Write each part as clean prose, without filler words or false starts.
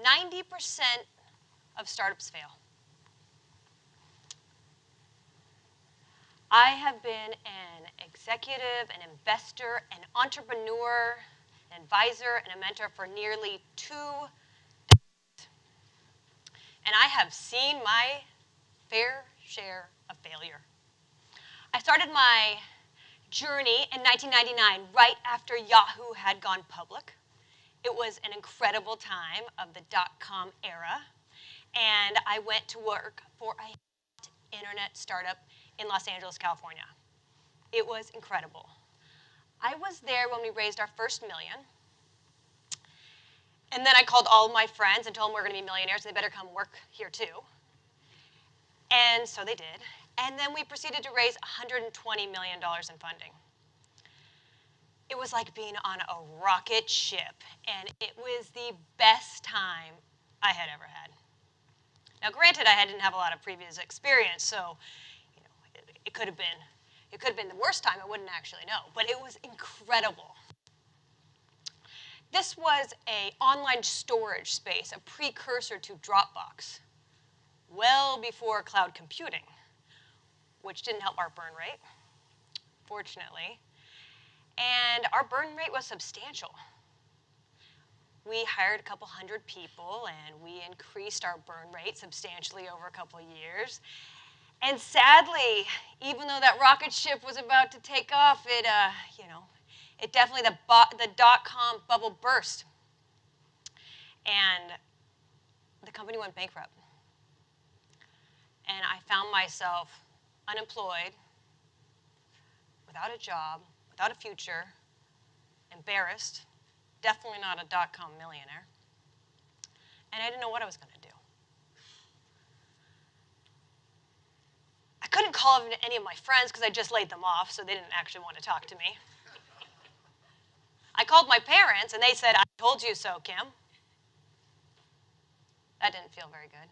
90% of startups fail. I have been an executive, an investor, an entrepreneur, an advisor, and a mentor for nearly 2 decades. And I have seen my fair share of failure. I started my journey in 1999, right after Yahoo had gone public. It was an incredible time of the dot-com era, and I went to work for a internet startup in Los Angeles, California. It was incredible. I was there when we raised our first $1 million, and then I called all my friends and told them we're going to be millionaires, so they better come work here too. And so they did. And then we proceeded to raise $120 million in funding. It was like being on a rocket ship, and it was the best time I had ever had. Now, granted, I didn't have a lot of previous experience, so it could have been the worst time. I wouldn't actually know, but it was incredible. This was an online storage space, a precursor to Dropbox, well before cloud computing, which didn't help our burn rate, fortunately. And our burn rate was substantial. We hired a couple hundred people, and we increased our burn rate substantially over a couple of years. And sadly, even though that rocket ship was about to take off, it definitely, the dot-com bubble burst. And the company went bankrupt. And I found myself unemployed, without a job, without a future, embarrassed, definitely not a dot-com millionaire. And I didn't know what I was going to do. I couldn't call any of my friends because I just laid them off, so they didn't actually want to talk to me. I called my parents, and they said, "I told you so, Kim." That didn't feel very good.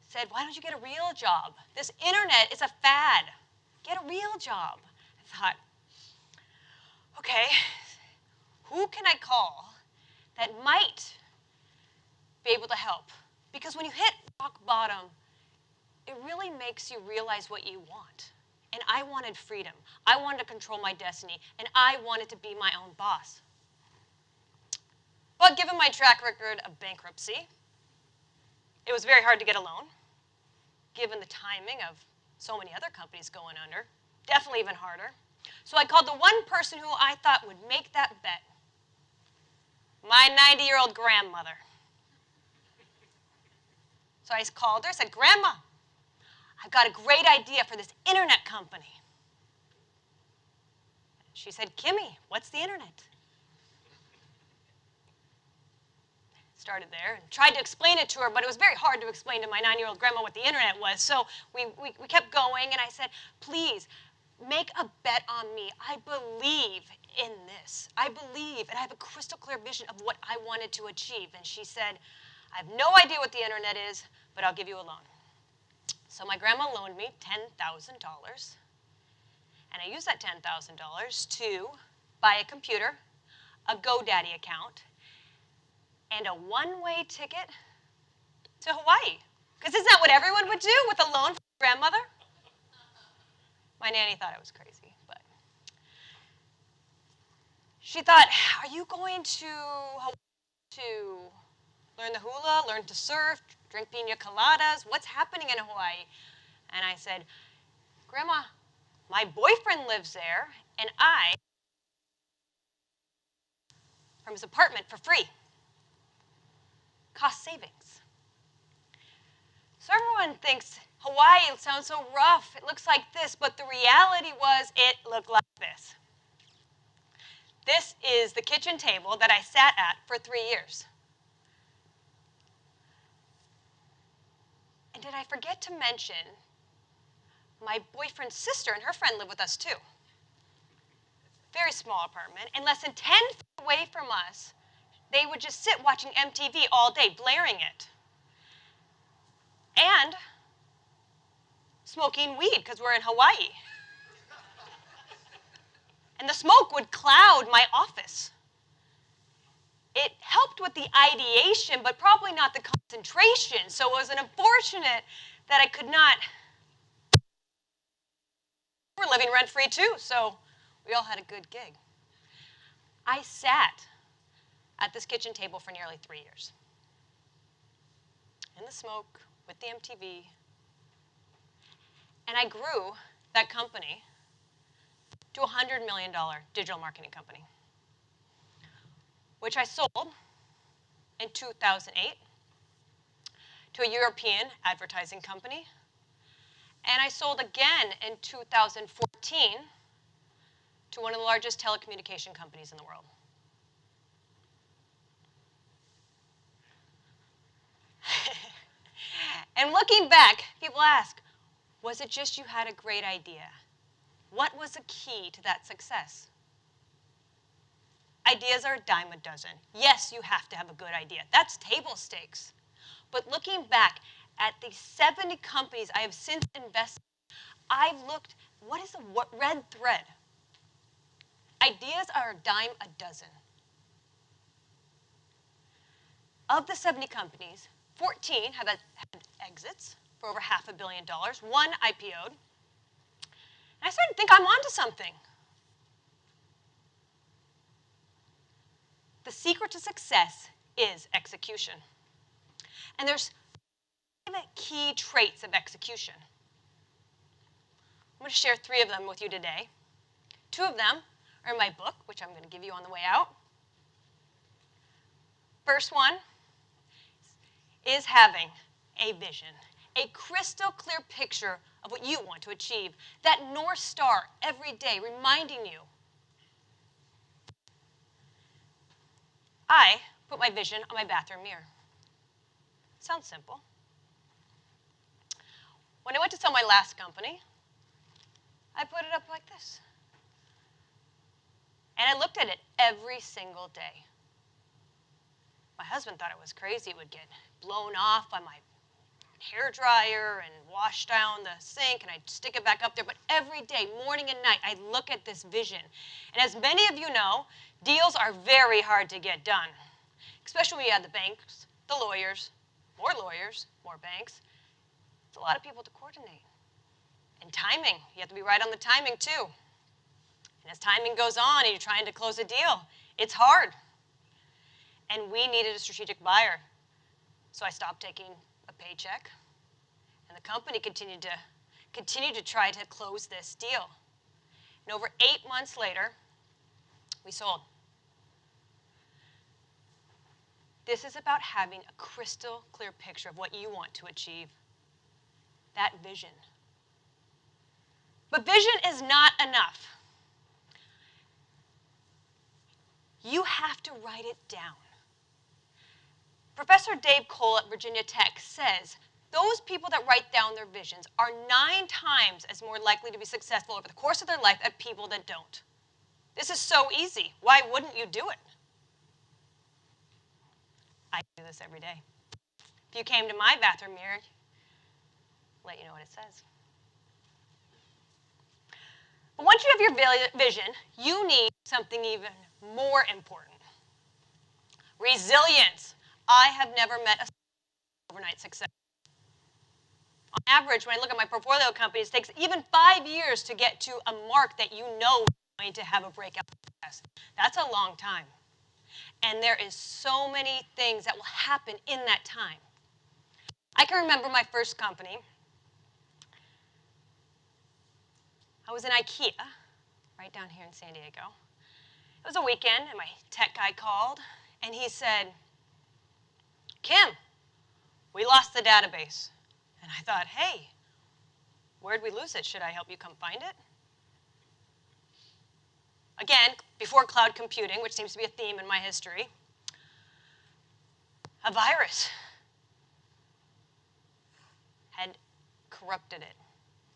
Said, "Why don't you get a real job? This internet is a fad. Get a real job." I thought, okay, who can I call that might be able to help? Because when you hit rock bottom, it really makes you realize what you want. And I wanted freedom. I wanted to control my destiny, and I wanted to be my own boss. But given my track record of bankruptcy, it was very hard to get a loan. Given the timing of so many other companies going under, definitely even harder. So I called the one person who I thought would make that bet, my 90-year-old grandmother. So I called her, said, "Grandma, I've got a great idea for this internet company." She said, "Kimmy, what's the internet?" Started there and tried to explain it to her, but it was very hard to explain to my 9-year-old grandma what the internet was. So we kept going, and I said, "Please, make a bet on me. I believe in this. I believe, and I have a crystal clear vision of what I wanted to achieve." And she said, "I have no idea what the internet is, but I'll give you a loan." So my grandma loaned me $10,000, and I used that $10,000 to buy a computer, a GoDaddy account, and a one-way ticket to Hawaii. Because isn't that what everyone would do with a loan from their grandmother? My nanny thought I was crazy, but she thought, "Are you going to Hawaii to learn the hula, learn to surf, drink pina coladas? What's happening in Hawaii?" And I said, "Grandma, my boyfriend lives there, and I from his apartment for free. Cost savings." So everyone thinks Hawaii sounds so rough. It looks like this, but the reality was it looked like this. This is the kitchen table that I sat at for 3 years. And did I forget to mention my boyfriend's sister and her friend live with us too? Very small apartment, and less than 10 feet away from us, they would just sit watching MTV all day, blaring it. And smoking weed, because we're in Hawaii. And the smoke would cloud my office. it helped with the ideation, but probably not the concentration. So it was an unfortunate that I could not. We're living rent-free too, so we all had a good gig. I sat at this kitchen table for nearly 3 years. In the smoke, with the MTV. And I grew that company to a $100 million digital marketing company, which I sold in 2008 to a European advertising company. And I sold again in 2014 to one of the largest telecommunication companies in the world. And looking back, people ask, was it just you had a great idea? What was the key to that success? Ideas are a dime a dozen. Yes, you have to have a good idea. That's table stakes. But looking back at the 70 companies I have since invested in, I've looked, what is the red thread? Ideas are a dime a dozen. Of the 70 companies, 14 have had exits for over $500 million. One IPO'd. And I started to think I'm onto something. The secret to success is execution. And there's 5 key traits of execution. I'm going to share 3 of them with you today. 2 of them are in my book, which I'm going to give you on the way out. First one is having a vision, a crystal clear picture of what you want to achieve, that North Star every day reminding you. I put my vision on my bathroom mirror. Sounds simple. When I went to sell my last company, I put it up like this. And I looked at it every single day. My husband thought it was crazy. It would get blown off by my hair dryer and wash down the sink, and I'd stick it back up there. But every day, morning and night, I'd look at this vision. And as many of you know, deals are very hard to get done, especially when you have the banks, the lawyers, more banks. It's a lot of people to coordinate. And timing, you have to be right on the timing too. And as timing goes on and you're trying to close a deal, it's hard. And we needed a strategic buyer. So I stopped taking a paycheck, and the company continued to try to close this deal. And over 8 months later, we sold. This is about having a crystal clear picture of what you want to achieve. That vision. But vision is not enough. You have to write it down. Professor Dave Cole at Virginia Tech says those people that write down their visions are 9 times as more likely to be successful over the course of their life as people that don't. This is so easy. Why wouldn't you do it? I do this every day. If you came to my bathroom mirror, I'll let you know what it says. But once you have your vision, you need something even more important. Resilience. I have never met a overnight success. On average, when I look at my portfolio companies, it takes even 5 years to get to a mark that you know is going to have a breakout success. That's a long time. And there is so many things that will happen in that time. I can remember my first company. I was in IKEA, right down here in San Diego. It was a weekend, and my tech guy called, and he said, Kim, we lost the database. And I thought, hey, where'd we lose it? Should I help you come find it? Again, before cloud computing, which seems to be a theme in my history, a virus had corrupted it.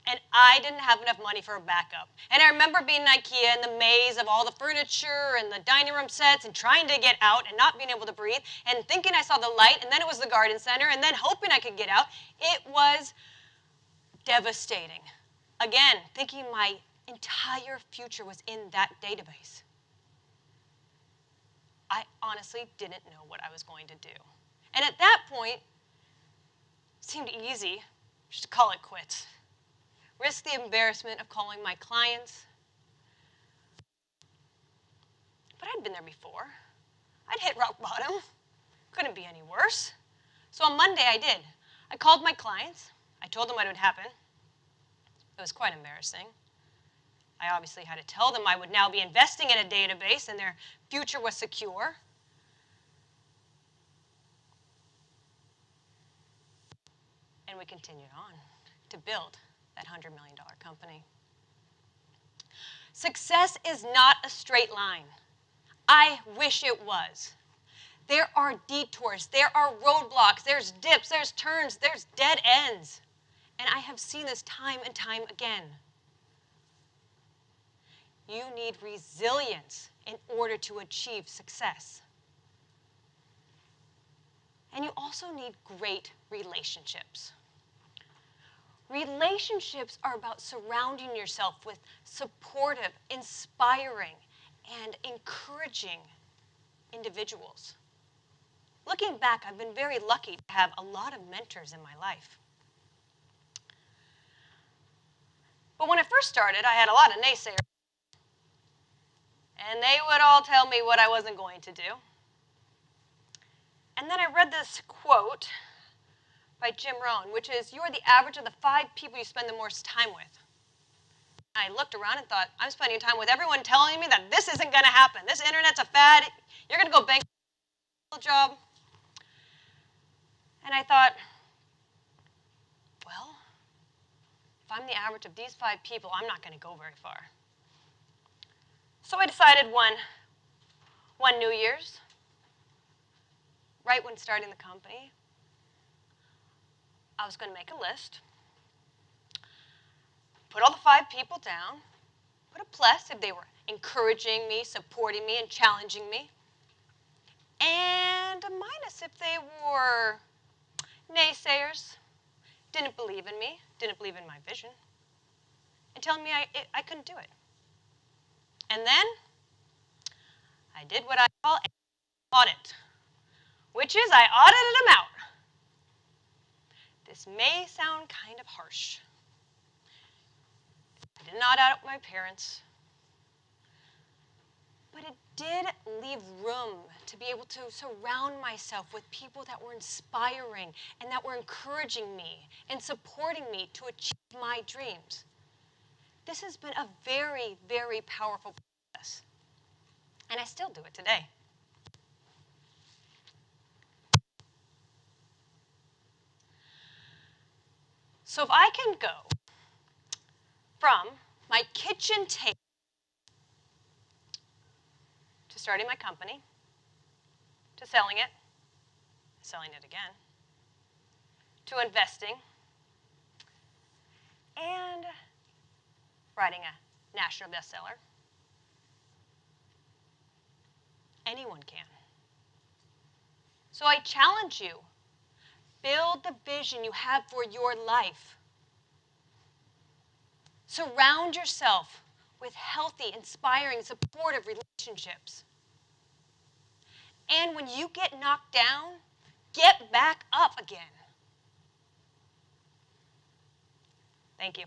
And I didn't have enough money for a backup. And I remember being in IKEA in the maze of all the furniture and the dining room sets and trying to get out and not being able to breathe and thinking I saw the light, and then it was the garden center, and then hoping I could get out. It was devastating. Again, thinking my entire future was in that database. I honestly didn't know what I was going to do. And at that point, it seemed easy just to call it quits. Risk the embarrassment of calling my clients. But I'd been there before. I'd hit rock bottom. Couldn't be any worse. So on Monday I did. I called my clients. I told them what would happen. It was quite embarrassing. I obviously had to tell them I would now be investing in a database and their future was secure. And we continued on to build that $100 million company. Success is not a straight line. I wish it was. There are detours, there are roadblocks, there's dips, there's turns, there's dead ends. And I have seen this time and time again. You need resilience in order to achieve success. And you also need great relationships. Relationships are about surrounding yourself with supportive, inspiring, and encouraging individuals. Looking back, I've been very lucky to have a lot of mentors in my life. But when I first started, I had a lot of naysayers. And they would all tell me what I wasn't going to do. And then I read this quote by Jim Rohn, which is, "You are the average of the 5 people you spend the most time with." I looked around and thought, I'm spending time with everyone telling me that this isn't going to happen. This internet's a fad. You're going to go bankrupt job. And I thought, well, if I'm the average of these 5 people, I'm not going to go very far. So I decided one New Year's, right when starting the company, I was going to make a list, put all the 5 people down, put a plus if they were encouraging me, supporting me, and challenging me, and a minus if they were naysayers, didn't believe in me, didn't believe in my vision, and telling me I couldn't do it. And then I did what I call an audit, which is I audited them out. This may sound kind of harsh. I did not audit my parents, but it did leave room to be able to surround myself with people that were inspiring and that were encouraging me and supporting me to achieve my dreams. This has been a very, very powerful process, and I still do it today. So if I can go from my kitchen table to starting my company, to selling it again, to investing, and writing a national bestseller, anyone can. So I challenge you, build the vision you have for your life. Surround yourself with healthy, inspiring, supportive relationships. And when you get knocked down, get back up again. Thank you.